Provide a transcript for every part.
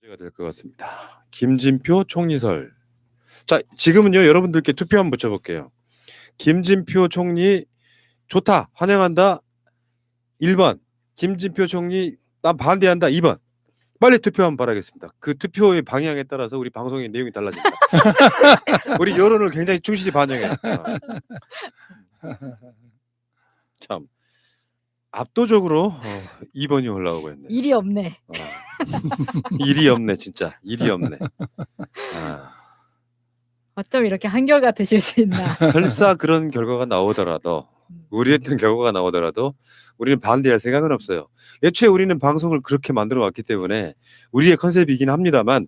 가 될 것 같습니다. 김진표 총리설. 자, 지금은요 여러분들께 투표 한번 붙여볼게요. 김진표 총리 좋다, 환영한다 1번, 김진표 총리 난 반대한다 2번. 빨리 투표 한번 바라겠습니다. 그 투표의 방향에 따라서 우리 방송의 내용이 달라집니다. 우리 여론을 굉장히 충실히 반영해요. 참 압도적으로 2번이 올라오고 있네요. 일이 없네. 일이 없네, 진짜 일이 없네. 어쩜 이렇게 한결같으실 수 있나. 설사 그런 결과가 나오더라도 우리했던 결과가 나오더라도 우리는 반대할 생각은 없어요. 애초에 우리는 방송을 그렇게 만들어 왔기 때문에 우리의 컨셉이긴 합니다만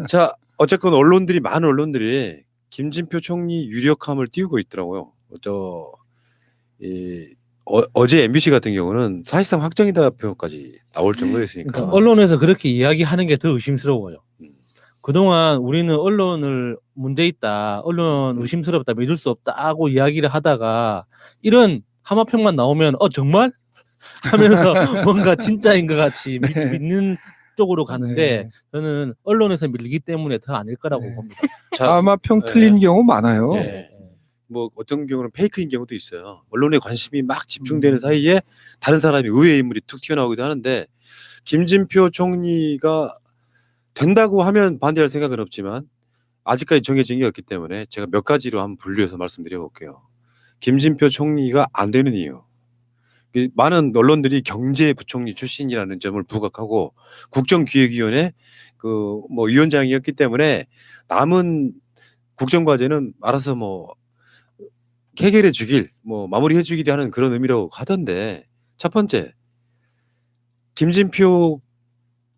자, 어쨌건 많은 언론들이 김진표 총리 유력함을 띄우고 있더라고요. 어제 MBC 같은 경우는 사실상 확정이다 표까지 나올 정도였으니까. 그러니까 언론에서 그렇게 이야기하는 게 더 의심스러워요. 그동안 우리는 언론을 문제 있다, 언론 의심스럽다, 믿을 수 없다고 이야기를 하다가 이런 하마평만 나오면 정말? 하면서 뭔가 진짜인 것 같이 믿는 쪽으로 가는데 네. 저는 언론에서 밀리기 때문에 더 아닐 거라고 네. 봅니다. 자, 하마평 틀린 경우 많아요. 네. 뭐 어떤 경우는 페이크인 경우도 있어요. 언론의 관심이 막 집중되는 사이에 다른 사람이 의외의 인물이 툭 튀어나오기도 하는데 김진표 총리가 된다고 하면 반대할 생각은 없지만 아직까지 정해진 게 없기 때문에 제가 몇 가지로 한번 분류해서 말씀드려 볼게요. 김진표 총리가 안 되는 이유. 많은 언론들이 경제부총리 출신이라는 점을 부각하고 국정기획위원회 위원장이었기 때문에 남은 국정과제는 알아서 해결해 주길, 마무리해 주길 하는 그런 의미라고 하던데, 첫 번째, 김진표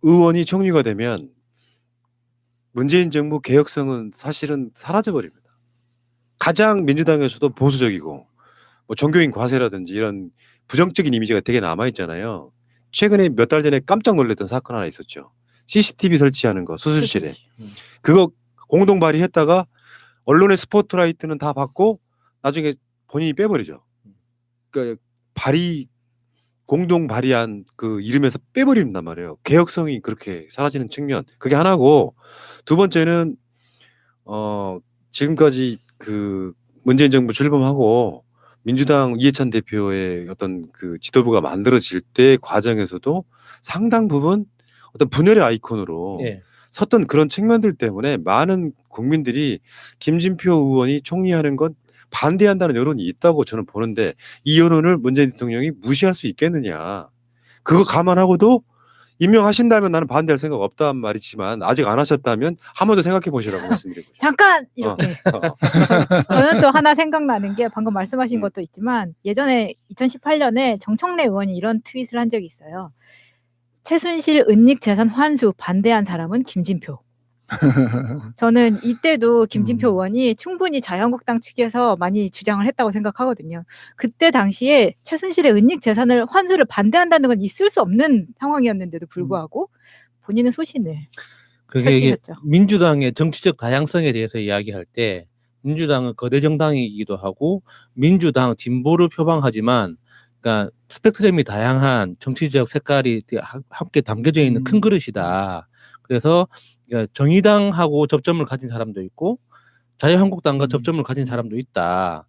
의원이 총리가 되면 문재인 정부 개혁성은 사실은 사라져 버립니다. 가장 민주당에서도 보수적이고 종교인 과세라든지 이런 부정적인 이미지가 되게 남아 있잖아요. 최근에 몇 달 전에 깜짝 놀랐던 사건 하나 있었죠. CCTV 설치하는 거 수술실에. 그거 공동 발의했다가 언론의 스포트라이트는 다 받고 나중에 본인이 빼버리죠. 그러니까 공동 발의한 그 이름에서 빼버린단 말이에요. 개혁성이 그렇게 사라지는 측면. 그게 하나고, 두 번째는 지금까지 그 문재인 정부 출범하고 민주당 이해찬 대표의 어떤 그 지도부가 만들어질 때 과정에서도 상당 부분 어떤 분열의 아이콘으로 섰던 그런 측면들 때문에 많은 국민들이 김진표 의원이 총리하는 건 반대한다는 여론이 있다고 저는 보는데, 이 여론을 문재인 대통령이 무시할 수 있겠느냐. 그거 감안하고도 임명하신다면 나는 반대할 생각 없단 말이지만 아직 안 하셨다면 한 번 더 생각해 보시라고 말씀드리고 싶어요. 잠깐 이렇게. 저는 또 하나 생각나는 게 방금 말씀하신 것도 있지만 예전에 2018년에 정청래 의원이 이런 트윗을 한 적이 있어요. 최순실 은닉 재산 환수 반대한 사람은 김진표. 저는 이때도 김진표 의원이 충분히 자유한국당 측에서 많이 주장을 했다고 생각하거든요. 그때 당시에 최순실의 은닉 재산을 환수를 반대한다는 건 있을 수 없는 상황이었는데도 불구하고 본인은 소신을 그게 이게 펼치셨죠. 민주당의 정치적 다양성에 대해서 이야기할 때 민주당은 거대 정당이기도 하고 민주당 진보를 표방하지만 그러니까 스펙트럼이 다양한 정치적 색깔이 함께 담겨져 있는 큰 그릇이다. 그래서 정의당하고 접점을 가진 사람도 있고 자유한국당과 접점을 가진 사람도 있다.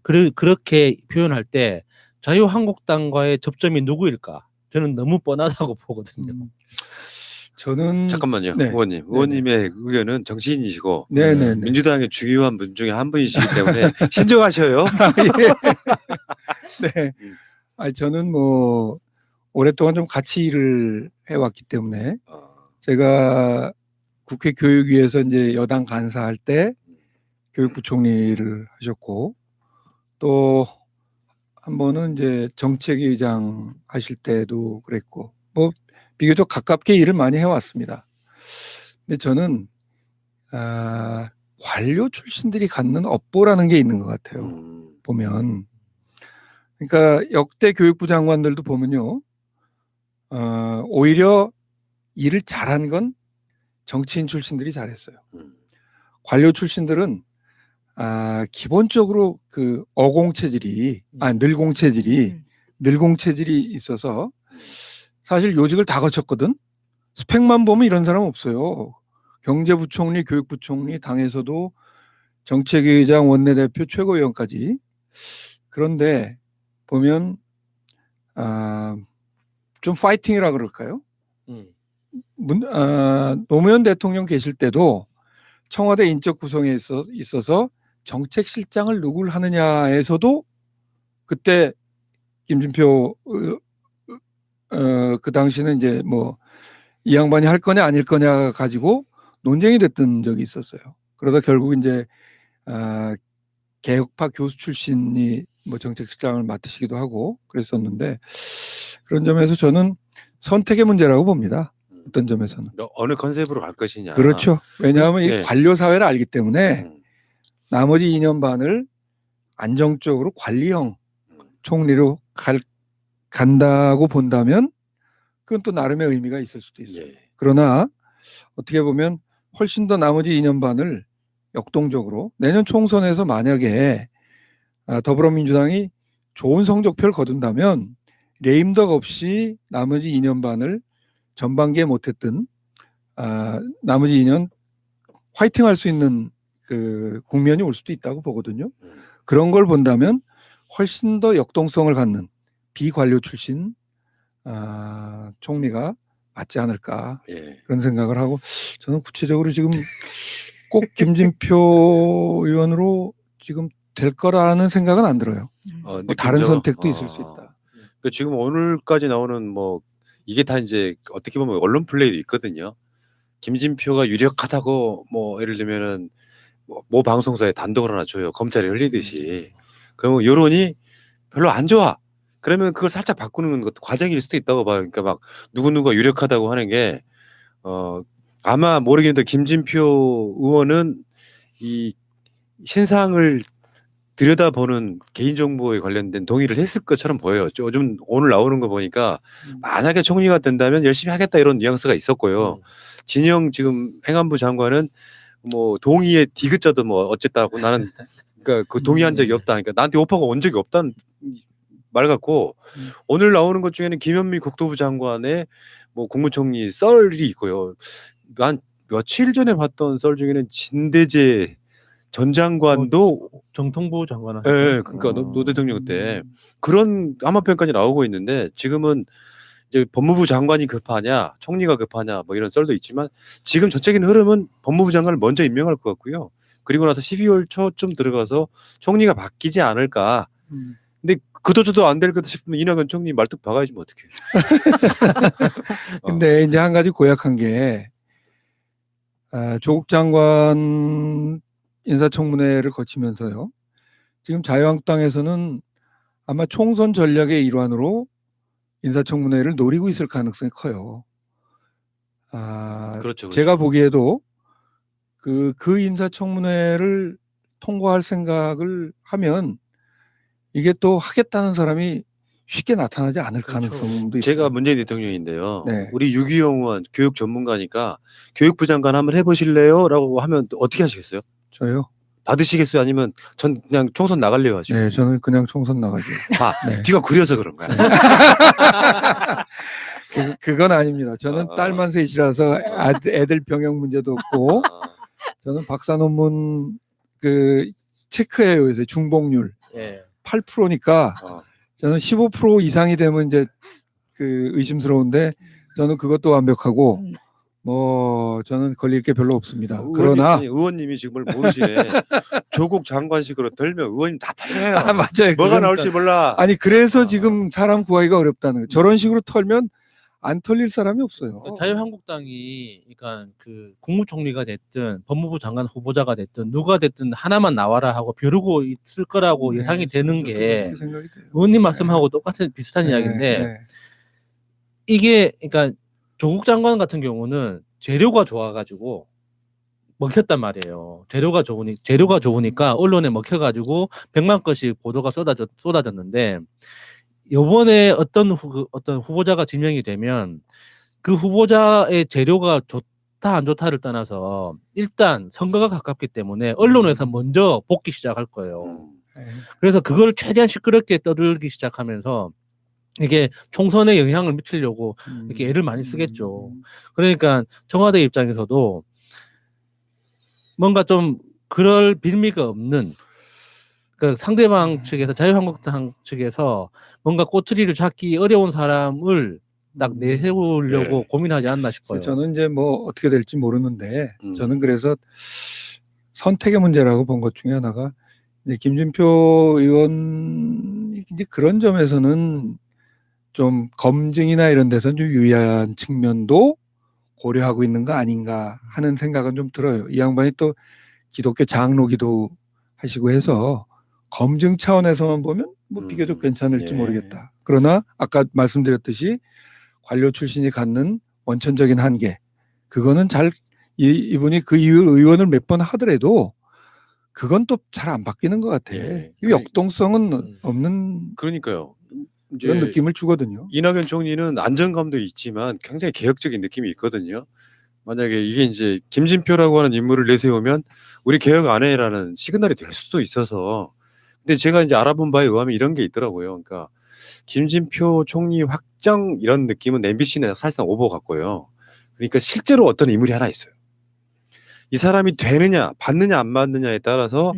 그렇게 표현할 때 자유한국당과의 접점이 누구일까? 저는 너무 뻔하다고 보거든요. 저는 잠깐만요. 네. 의원님의 의견은 정치인이시고 네네. 민주당의 중요한 분 중에 한 분이시기 때문에 신중하셔요. 네. 아니, 저는 오랫동안 좀 같이 일을 해왔기 때문에 제가 국회 교육위에서 이제 여당 간사할 때 교육부총리를 하셨고, 또 한 번은 이제 정책위의장 하실 때도 그랬고, 비교적 가깝게 일을 많이 해왔습니다. 근데 저는 관료 출신들이 갖는 업보라는 게 있는 것 같아요. 보면. 그러니까 역대 교육부 장관들도 보면요, 오히려 일을 잘한 건 정치인 출신들이 잘했어요. 관료 출신들은 기본적으로 그 늘공 체질이 있어서 사실 요직을 다 거쳤거든. 스펙만 보면 이런 사람 없어요. 경제부총리, 교육부총리, 당에서도 정책위의장, 원내대표, 최고위원까지. 그런데 보면 좀 파이팅이라 그럴까요? 노무현 대통령 계실 때도 청와대 인적 구성에 있어서 정책실장을 누굴 하느냐에서도 그때 김진표 그 당시는 이제 뭐 이 양반이 할 거냐 아닐 거냐 가지고 논쟁이 됐던 적이 있었어요. 그러다 결국 이제 개혁파 교수 출신이 뭐 정책실장을 맡으시기도 하고 그랬었는데 그런 점에서 저는 선택의 문제라고 봅니다. 어떤 점에서는. 어느 컨셉으로 갈 것이냐. 그렇죠. 왜냐하면 네. 이 관료 사회를 알기 때문에 나머지 2년 반을 안정적으로 관리형 총리로 간다고 본다면 그건 또 나름의 의미가 있을 수도 있어요. 예. 그러나 어떻게 보면 훨씬 더 나머지 2년 반을 역동적으로 내년 총선에서 만약에 더불어민주당이 좋은 성적표를 거둔다면 레임덕 없이 나머지 2년 반을 전반기에 못했던 나머지 2년 화이팅할 수 있는 그 국면이 올 수도 있다고 보거든요. 그런 걸 본다면 훨씬 더 역동성을 갖는 비관료 출신 총리가 맞지 않을까 예. 그런 생각을 하고 저는 구체적으로 지금 꼭 김진표 의원으로 지금 될 거라는 생각은 안 들어요. 뭐 다른 느낌적으로? 선택도 있을 수 있다. 그러니까 지금 오늘까지 나오는 뭐 이게 다 이제 어떻게 보면 언론 플레이도 있거든요. 김진표가 유력하다고 뭐 예를 들면은 뭐 방송사에 단독을 하나 줘요. 검찰이 흘리듯이. 그러면 여론이 별로 안 좋아. 그러면 그걸 살짝 바꾸는 것도 과정일 수도 있다고 봐요. 그러니까 막 누구누가 유력하다고 하는 게 아마 모르겠는데 김진표 의원은 이 신상을 들여다보는 개인정보에 관련된 동의를 했을 것처럼 보여요. 요즘 오늘 나오는 거 보니까 만약에 총리가 된다면 열심히 하겠다 이런 뉘앙스가 있었고요. 진영 지금 행안부 장관은 뭐 동의에 디귿자도 뭐 어쨌다고 나는 그러니까 그 동의한 적이 없다. 그러니까 나한테 오퍼가 온 적이 없다는 말 같고 오늘 나오는 것 중에는 김현미 국토부 장관의 뭐 국무총리 썰이 있고요. 한 며칠 전에 봤던 썰 중에는 진대재 전 장관도 정통부 장관 하셨죠? 예, 그러니까 노 대통령 때 그런 암호편까지 나오고 있는데 지금은 이제 법무부 장관이 급하냐, 총리가 급하냐 뭐 이런 썰도 있지만 지금 전체적인 흐름은 법무부 장관을 먼저 임명할 것 같고요. 그리고 나서 12월 초쯤 들어가서 총리가 바뀌지 않을까. 근데 그도저도 안 될 거다 싶으면 이낙연 총리 말뚝 박아야지 뭐 어떡해. 근데 이제 한 가지 고약한 게 조국 장관 인사청문회를 거치면서요. 지금 자유한국당에서는 아마 총선 전략의 일환으로 인사청문회를 노리고 있을 가능성이 커요. 그렇죠. 제가 보기에도 그 인사청문회를 통과할 생각을 하면 이게 또 하겠다는 사람이 쉽게 나타나지 않을 가능성도 있어요. 제가 문재인 대통령인데요. 네. 우리 유기용 의원 교육 전문가니까 교육부 장관 한번 해보실래요? 라고 하면 어떻게 하시겠어요? 저요? 받으시겠어요? 아니면 전 그냥 총선 나갈래요? 하시고. 네, 저는 그냥 총선 나가죠. 네. 뒤가 그려서 그런 거야. 그건 아닙니다. 저는 딸만 셋이라서 애들 병역 문제도 없고 저는 박사 논문 그 체크해요. 요새 중복률 예. 8%니까 저는 15% 이상이 되면 이제 그 의심스러운데 저는 그것도 완벽하고 뭐 저는 걸릴 게 별로 없습니다. 그러나 의원님이 지금 모르시네. 조국 장관식으로 덜면 의원님 다 털려요. 맞아요. 뭐가 나올지 몰라. 아니 그래서 지금 사람 구하기가 어렵다는 거예요. 저런 식으로 털면 안 털릴 사람이 없어요. 자유한국당이 그러니까 그 국무총리가 됐든 법무부 장관 후보자가 됐든 누가 됐든 하나만 나와라 하고 벼르고 있을 거라고 예상이 되는 게 생각이 돼요. 의원님 말씀하고 똑같은 비슷한 이야기인데 이게 그러니까 조국 장관 같은 경우는 재료가 좋아가지고 먹혔단 말이에요. 재료가 좋으니까 언론에 먹혀가지고 100만 건씩 보도가 쏟아졌는데 이번에 어떤 후보자가 지명이 되면 그 후보자의 재료가 좋다 안 좋다를 떠나서 일단 선거가 가깝기 때문에 언론에서 먼저 복기 시작할 거예요. 그래서 그걸 최대한 시끄럽게 떠들기 시작하면서 이게 총선에 영향을 미치려고 이렇게 애를 많이 쓰겠죠. 그러니까 청와대 입장에서도 뭔가 좀 그럴 빌미가 없는 그 상대방 측에서 자유한국당 측에서 뭔가 꼬투리를 잡기 어려운 사람을 딱 내세우려고 네. 고민하지 않나 싶어요. 저는 이제 뭐 어떻게 될지 모르는데 음. 저는 그래서 선택의 문제라고 본 것 중에 하나가 이제 김진표 의원이 이제 그런 점에서는 좀 검증이나 이런 데서는 좀 유리한 측면도 고려하고 있는 거 아닌가 하는 생각은 좀 들어요. 이 양반이 또 기독교 장로기도 하시고 해서 검증 차원에서만 보면 뭐 비교적 괜찮을지 예. 모르겠다. 그러나 아까 말씀드렸듯이 관료 출신이 갖는 원천적인 한계, 그거는 잘 이분이 그 이후 의원을 몇 번 하더라도 그건 또 잘 안 바뀌는 것 같아. 예. 이 역동성은 없는 그러니까요. 이제 그런 느낌을 주거든요. 이낙연 총리는 안정감도 있지만 굉장히 개혁적인 느낌이 있거든요. 만약에 이게 이제 김진표라고 하는 인물을 내세우면 우리 개혁 안 해라는 시그널이 될 수도 있어서. 근데 제가 이제 알아본 바에 의하면 이런 게 있더라고요. 그러니까 김진표 총리 확정 이런 느낌은 MBC는 사실상 오버 같고요. 그러니까 실제로 어떤 인물이 하나 있어요. 이 사람이 되느냐, 받느냐, 안 받느냐에 따라서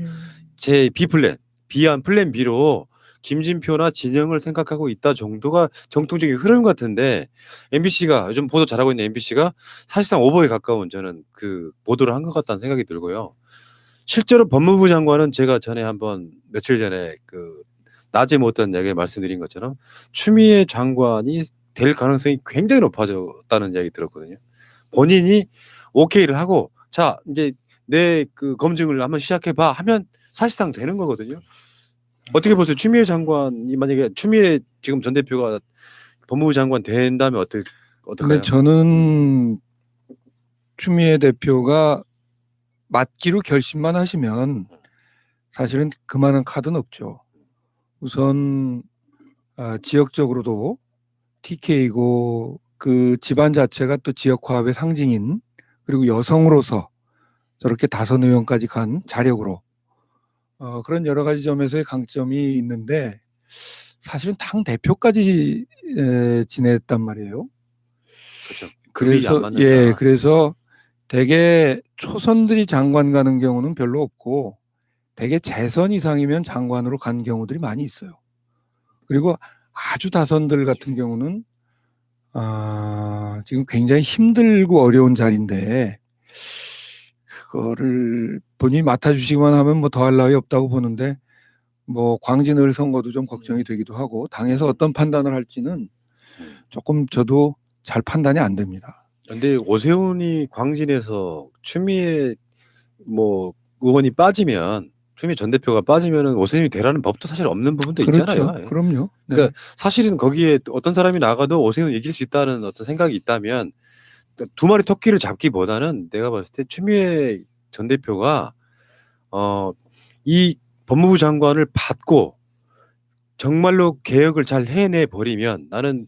제 B플랜, B안 플랜 B로 김진표나 진영을 생각하고 있다 정도가 정통적인 흐름 같은데 MBC가 요즘 보도 잘하고 있는 MBC가 사실상 오버에 가까운 저는 그 보도를 한 것 같다는 생각이 들고요. 실제로 법무부 장관은 제가 전에 한번 며칠 전에 그 낮에 못한 이야기 말씀드린 것처럼 추미애 장관이 될 가능성이 굉장히 높아졌다는 이야기 들었거든요. 본인이 오케이를 하고 자 이제 내 그 검증을 한번 시작해봐 하면 사실상 되는 거거든요. 어떻게 보세요? 추미애 장관이 만약에 추미애 지금 전 대표가 법무부 장관 된다면 어떨까요? 근데 저는 추미애 대표가 맡기로 결심만 하시면 사실은 그만한 카드는 없죠. 우선 지역적으로도 TK고 그 집안 자체가 또 지역 화합의 상징인 그리고 여성으로서 저렇게 다선 의원까지 간 자력으로 그런 여러 가지 점에서의 강점이 있는데 사실은 당 대표까지 지냈단 말이에요. 그렇죠. 그래서 그래서 대개 초선들이 장관 가는 경우는 별로 없고 대개 재선 이상이면 장관으로 간 경우들이 많이 있어요. 그리고 아주 다선들 같은 경우는 지금 굉장히 힘들고 어려운 자리인데 그거를 본인이 맡아주시기만 하면 뭐 더할 나위 없다고 보는데 뭐 광진을 선거도 좀 걱정이 되기도 하고 당에서 어떤 판단을 할지는 조금 저도 잘 판단이 안 됩니다. 근데 오세훈이 광진에서 추미애 뭐 의원이 빠지면 추미애 전 대표가 빠지면은 오세훈이 되라는 법도 사실 없는 부분도 있잖아요. 그렇죠. 그럼요. 네. 그러니까 사실은 거기에 어떤 사람이 나가도 오세훈 이길 수 있다는 어떤 생각이 있다면 두 마리 토끼를 잡기보다는 내가 봤을 때 추미애 전 대표가 이 법무부 장관을 받고 정말로 개혁을 잘 해내 버리면 나는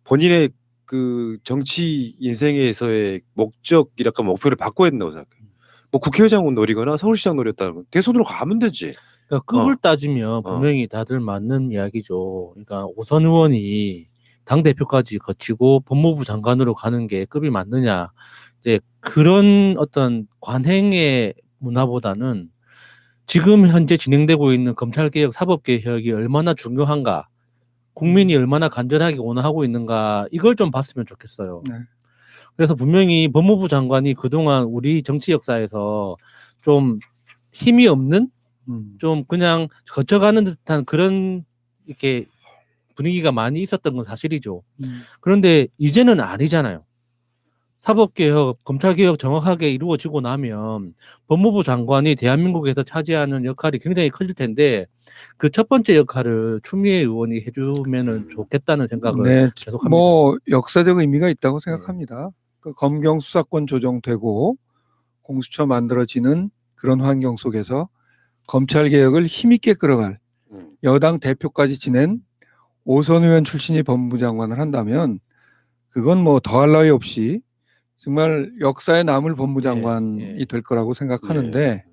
본인의 그 정치 인생에서의 목적이랄까 목표를 바꿔야 된다고 생각해요. 뭐 국회의장을 노리거나 서울시장 노렸다는 건 대선으로 가면 되지. 그러니까 급을 따지면 분명히 다들 맞는 이야기죠. 그러니까 오선 의원이 당 대표까지 거치고 법무부 장관으로 가는 게 급이 맞느냐? 이제 그런 어떤 관행의 문화보다는 지금 현재 진행되고 있는 검찰개혁, 사법개혁이 얼마나 중요한가, 국민이 얼마나 간절하게 원하고 있는가 이걸 좀 봤으면 좋겠어요. 네. 그래서 분명히 법무부 장관이 그동안 우리 정치 역사에서 좀 힘이 없는 좀 그냥 거쳐가는 듯한 그런 이렇게 분위기가 많이 있었던 건 사실이죠. 그런데 이제는 아니잖아요. 사법개혁, 검찰개혁 정확하게 이루어지고 나면 법무부 장관이 대한민국에서 차지하는 역할이 굉장히 커질 텐데 그 첫 번째 역할을 추미애 의원이 해주면 좋겠다는 생각을 계속합니다. 뭐 역사적 의미가 있다고 생각합니다. 그 검경 수사권 조정되고 공수처 만들어지는 그런 환경 속에서 검찰 개혁을 힘있게 끌어갈 여당 대표까지 지낸 오선 의원 출신이 법무부 장관을 한다면 그건 뭐 더할 나위 없이 정말 역사에 남을 법무장관이 될 거라고 생각하는데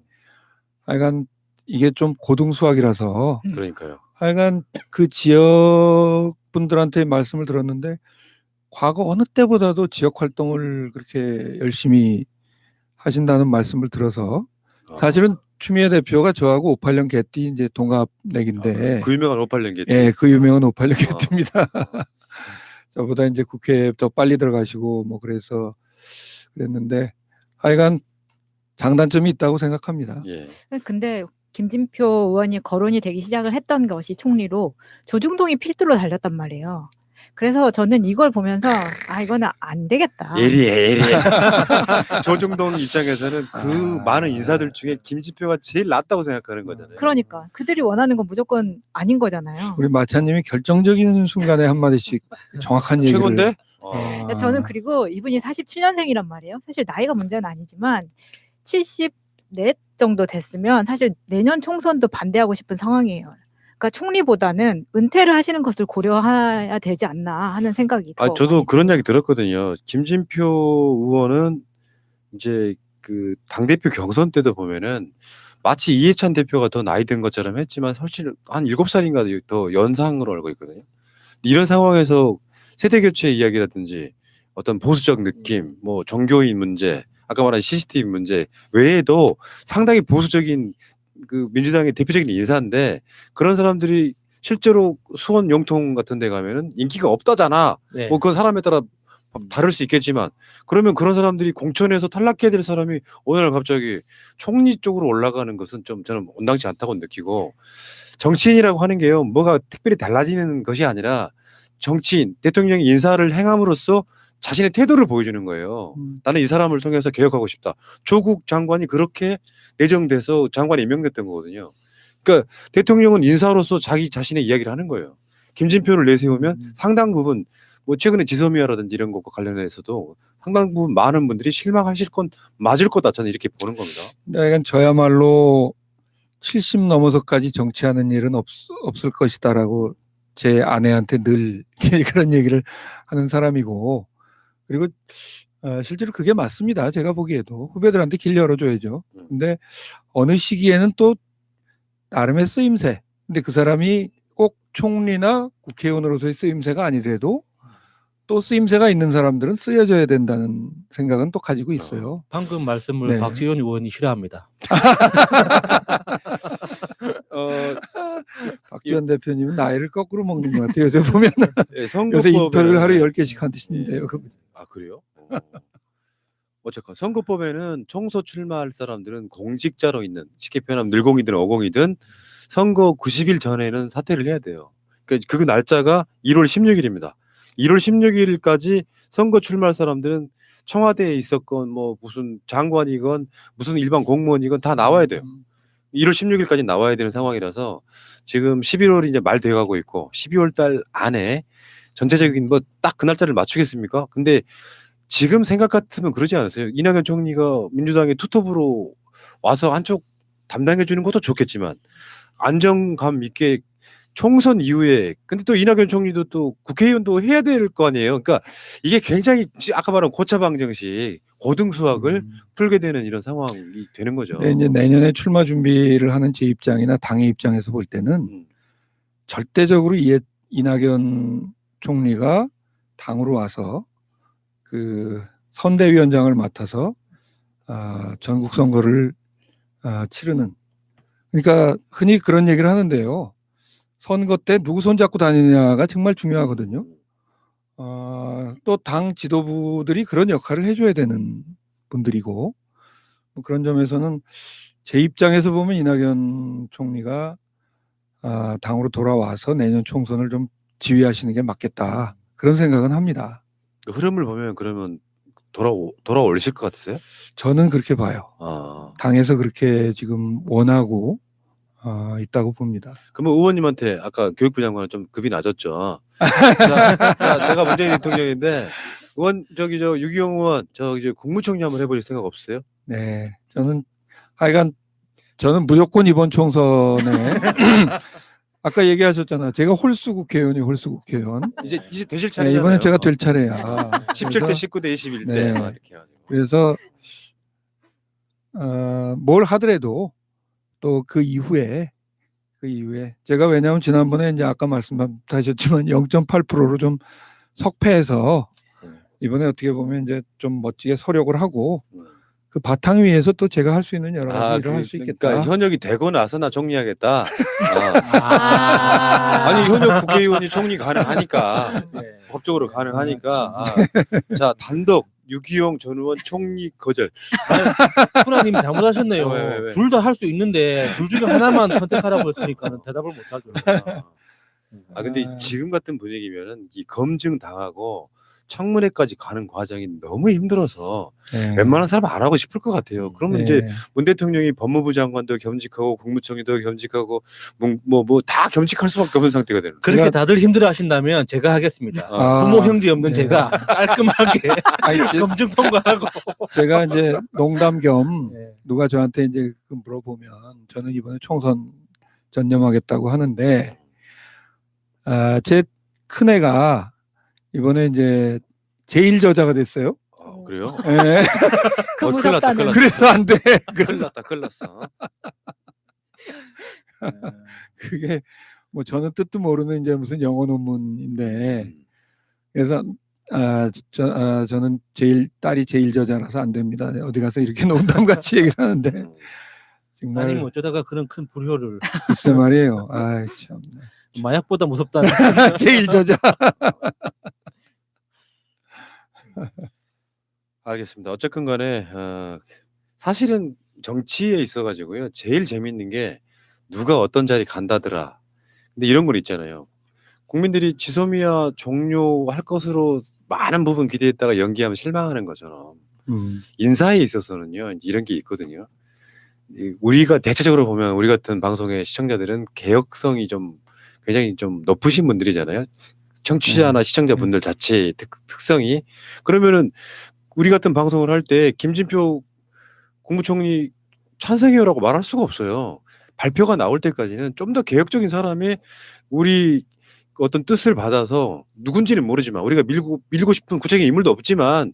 하여간 이게 좀 고등수학이라서 그러니까요. 하여간 그 지역 분들한테 말씀을 들었는데 과거 어느 때보다도 지역 활동을 그렇게 열심히 하신다는 말씀을 들어서 사실은 추미애 대표가 저하고 58년 개띠 이제 동갑내기인데 그 유명한 58년 개. 예, 그 유명한 58년 아. 개띠입니다. 저보다 이제 국회에 더 빨리 들어가시고 뭐 그래서 그랬는데 하여간 장단점이 있다고 생각합니다. 예. 근데 김진표 의원이 거론이 되기 시작을 했던 것이 총리로 조중동이 필두로 달렸단 말이에요. 그래서 저는 이걸 보면서 이거는 안 되겠다. 예리해. 조중동 입장에서는 그 아. 많은 인사들 중에 김진표가 제일 낫다고 생각하는 거잖아요. 그러니까 그들이 원하는 건 무조건 아닌 거잖아요. 우리 마차님이 결정적인 순간에 한마디씩 정확한 얘기를 최고인데? 아. 저는 그리고 이분이 47년생이란 말이에요. 사실 나이가 문제는 아니지만 74 정도 됐으면 사실 내년 총선도 반대하고 싶은 상황이에요. 그러니까 총리보다는 은퇴를 하시는 것을 고려해야 되지 않나 하는 생각이 더 저도 많이 그런 들어요. 이야기 들었거든요. 김진표 의원은 이제 그 당대표 경선 때도 보면은 마치 이해찬 대표가 더 나이 든 것처럼 했지만 사실 한 7살인가 더 연상으로 알고 있거든요. 이런 상황에서 세대 교체 이야기라든지 어떤 보수적 느낌, 뭐 종교인 문제, 아까 말한 CCTV 문제 외에도 상당히 보수적인 그 민주당의 대표적인 인사인데 그런 사람들이 실제로 수원 영통 같은 데 가면은 인기가 없다잖아. 네. 뭐 그건 사람에 따라 다를 수 있겠지만 그러면 그런 사람들이 공천에서 탈락해야 될 사람이 어느 날 갑자기 총리 쪽으로 올라가는 것은 좀 저는 온당치 않다고 느끼고 정치인이라고 하는 게요 뭐가 특별히 달라지는 것이 아니라 정치인 대통령이 인사를 행함으로써 자신의 태도를 보여주는 거예요. 나는 이 사람을 통해서 개혁하고 싶다. 조국 장관이 그렇게 내정돼서 장관이 임명됐던 거거든요. 그러니까 대통령은 인사로서 자기 자신의 이야기를 하는 거예요. 김진표를 내세우면 상당 부분 뭐 최근에 지소미아라든지 이런 것과 관련해서도 상당 부분 많은 분들이 실망하실 건 맞을 거다 저는 이렇게 보는 겁니다. 그러니까 저야말로 70 넘어서까지 정치하는 일은 없을 것이다라고 제 아내한테 늘 그런 얘기를 하는 사람이고 그리고 실제로 그게 맞습니다. 제가 보기에도 후배들한테 길 열어줘야죠. 근데 어느 시기에는 또 나름의 쓰임새. 근데 그 사람이 꼭 총리나 국회의원으로서의 쓰임새가 아니더라도 또 쓰임새가 있는 사람들은 쓰여져야 된다는 생각은 또 가지고 있어요. 방금 말씀을 네. 박지원 의원이 싫어합니다. 박지원 대표님은 나이를 거꾸로 먹는 것 같아요. 저 보면 예, 요새 인터뷰를 하루에 예. 10개씩 하시는데요. 아 그래요? 어쨌건 선거법에는 총선 출마할 사람들은 공직자로 있는 쉽게 표현하면 늘공이든 어공이든 선거 90일 전에는 사퇴를 해야 돼요. 그러니까 그 날짜가 1월 16일입니다. 1월 16일까지 선거 출마할 사람들은 청와대에 있었건 뭐 무슨 장관이건 무슨 일반 공무원이건 다 나와야 돼요. 1월 16일까지 나와야 되는 상황이라서 지금 11월이 이제 말 돼가고 있고 12월 달 안에 전체적인 뭐 딱 그 날짜를 맞추겠습니까? 근데 지금 생각 같으면 그러지 않으세요? 이낙연 총리가 민주당의 투톱으로 와서 한쪽 담당해 주는 것도 좋겠지만 안정감 있게 총선 이후에 근데 또 이낙연 총리도 또 국회의원도 해야 될 거 아니에요. 그러니까 이게 굉장히 아까 말한 고차방정식 고등수학을 풀게 되는 이런 상황이 되는 거죠. 네, 이제 내년에 출마 준비를 하는 제 입장이나 당의 입장에서 볼 때는 절대적으로 이낙연 총리가 당으로 와서 그 선대위원장을 맡아서 전국 선거를 치르는 그러니까 흔히 그런 얘기를 하는데요. 선거 때 누구 손잡고 다니냐가 정말 중요하거든요. 또 당 지도부들이 그런 역할을 해줘야 되는 분들이고 뭐 그런 점에서는 제 입장에서 보면 이낙연 총리가 당으로 돌아와서 내년 총선을 좀 지휘하시는 게 맞겠다 그런 생각은 합니다. 그 흐름을 보면 그러면 돌아오실 것 같으세요? 저는 그렇게 봐요. 당에서 그렇게 지금 원하고 있다고 봅니다. 그러면 의원님한테 아까 교육부 장관은 좀 급이 낮았죠. 자, 내가 문재인 대통령인데 의원 저 유기용 의원 이제 국무총리 한번 해보실 생각 없으세요? 네, 저는 하여간 저는 무조건 이번 총선에 아까 얘기하셨잖아. 제가 홀수 국회의원이 홀수 국회의원. 이제 되실 네, 차례잖아요. 이번엔 제가 될 차례야. 17대 19대 21대 네. 이렇게 해가지고. 그래서 뭘 하더라도 또 그 이후에 그 이후에 제가 왜냐하면 지난번에 이제 아까 말씀하셨지만 0.8%로 좀 석패해서 이번에 어떻게 보면 이제 좀 멋지게 서력을 하고 그 바탕 위에서 또 제가 할 수 있는 여러 가지 일을 할 수 있겠다. 그러니까 현역이 되고 나서 나 정리하겠다. 아. 아니 현역 국회의원이 정리 가능하니까 네. 법적으로 가능하니까 자 단독 유기용 전 의원 총리 거절. 후라님 잘못하셨네요. 왜? 둘 다 할 수 있는데 둘 중에 하나만 선택하라고 했으니까 대답을 못하죠. 근데 지금 같은 분위기면은 이 검증 당하고 청문회까지 가는 과정이 너무 힘들어서 네. 웬만한 사람 안 하고 싶을 것 같아요. 그러면 이제 네. 문 대통령이 법무부 장관도 겸직하고 국무총리도 겸직하고 뭐 다 겸직할 수밖에 없는 상태가 되는 거예요. 그렇게 제가- 다들 힘들어하신다면 제가 하겠습니다. 아, 부모 형제 없는 네. 제가 깔끔하게 아니, 검증 통과하고. 제가 이제 농담 겸 네. 누가 저한테 이제 그 물어보면 저는 이번에 총선 전념하겠다고 하는데 제 큰애가 이번에 이제 제1저자가 됐어요. 그래요? 예. 그 큰일 났다, 무섭다는. 큰일 났다. 그래서 안 돼. 큰일 났다, 큰일 났어. 그게 뭐 저는 뜻도 모르는 이제 무슨 영어 논문인데 그래서 저는 딸이 제1저자라서 안 됩니다. 어디 가서 이렇게 농담같이 얘기를 하는데 정말 아니면 어쩌다가 그런 큰 불효를 글쎄 말이에요. 아이 참. 마약보다 무섭다는. 제1저자. 알겠습니다. 어쨌든 간에 사실은 정치에 있어 가지고요. 제일 재밌는 게 누가 어떤 자리 간다더라. 근데 이런 건 있잖아요. 국민들이 지소미아 종료할 것으로 많은 부분 기대했다가 연기하면 실망하는 것처럼 인사에 있어서는요. 이런 게 있거든요. 우리가 대체적으로 보면 우리 같은 방송의 시청자들은 개혁성이 좀 굉장히 좀 높으신 분들이잖아요. 청취자나 시청자분들 자체의 특성이. 그러면은 우리 같은 방송을 할 때 김진표 국무총리 찬성해요라고 말할 수가 없어요. 발표가 나올 때까지는 좀 더 개혁적인 사람이 우리 어떤 뜻을 받아서 누군지는 모르지만 우리가 밀고 싶은 구체적인 인물도 없지만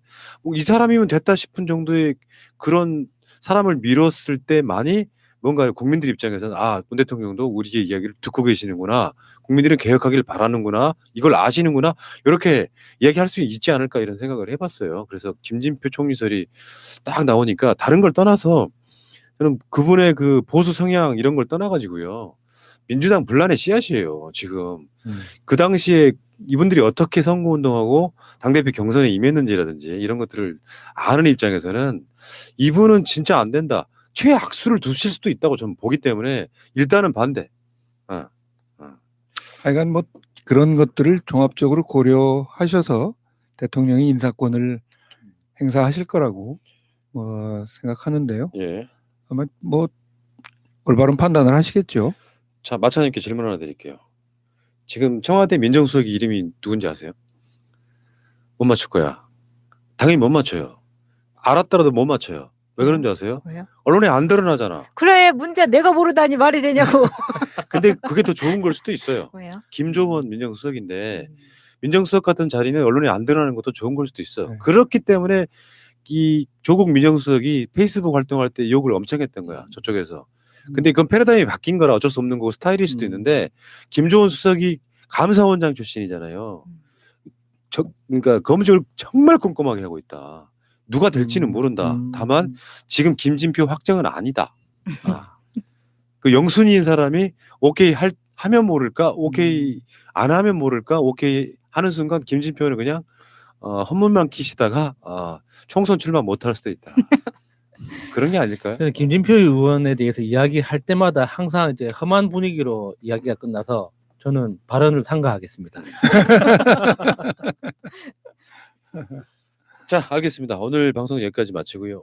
이 사람이면 됐다 싶은 정도의 그런 사람을 밀었을 때만이 뭔가 국민들 입장에서는 문 대통령도 우리의 이야기를 듣고 계시는구나. 국민들은 개혁하길 바라는구나. 이걸 아시는구나. 이렇게 이야기할 수 있지 않을까 이런 생각을 해봤어요. 그래서 김진표 총리설이 딱 나오니까 다른 걸 떠나서 저는 그분의 그 보수 성향 이런 걸 떠나가지고요. 민주당 분란의 씨앗이에요. 지금. 그 당시에 이분들이 어떻게 선거운동하고 당대표 경선에 임했는지라든지 이런 것들을 아는 입장에서는 이분은 진짜 안 된다. 최악수를 두실 수도 있다고 저는 보기 때문에 일단은 반대. 하여간 뭐 그런 것들을 종합적으로 고려하셔서 대통령이 인사권을 행사하실 거라고 생각하는데요. 예. 아마 뭐 올바른 판단을 하시겠죠. 자, 마차님께 질문 하나 드릴게요. 지금 청와대 민정수석이 이름이 누군지 아세요? 못 맞출 거야. 당연히 못 맞춰요. 알았더라도 못 맞춰요. 왜 그런지 아세요? 왜요? 언론에 안 드러나잖아. 그래 문제 내가 모르다니 말이 되냐고. 근데 그게 더 좋은 걸 수도 있어요. 왜요? 김종원 민정수석인데 민정수석 같은 자리는 언론에 안 드러나는 것도 좋은 걸 수도 있어요. 네. 그렇기 때문에 이 조국 민정수석이 페이스북 활동할 때 욕을 엄청 했던 거야. 저쪽에서. 근데 그건 패러다임이 바뀐 거라 어쩔 수 없는 거고 스타일일 수도 있는데 김종원 수석이 감사원장 출신이잖아요. 그러니까 검증을 정말 꼼꼼하게 하고 있다. 누가 될지는 모른다. 다만 지금 김진표 확정은 아니다. 그 영순이인 사람이 오케이 하면 모를까? 오케이 안 하면 모를까? 오케이 하는 순간 김진표는 그냥 헌문만 키시다가 총선 출마 못할 수도 있다. 그런 게 아닐까요? 저는 김진표 의원에 대해서 이야기할 때마다 항상 이제 험한 분위기로 이야기가 끝나서 저는 발언을 삼가하겠습니다. 자, 알겠습니다. 오늘 방송 여기까지 마치고요.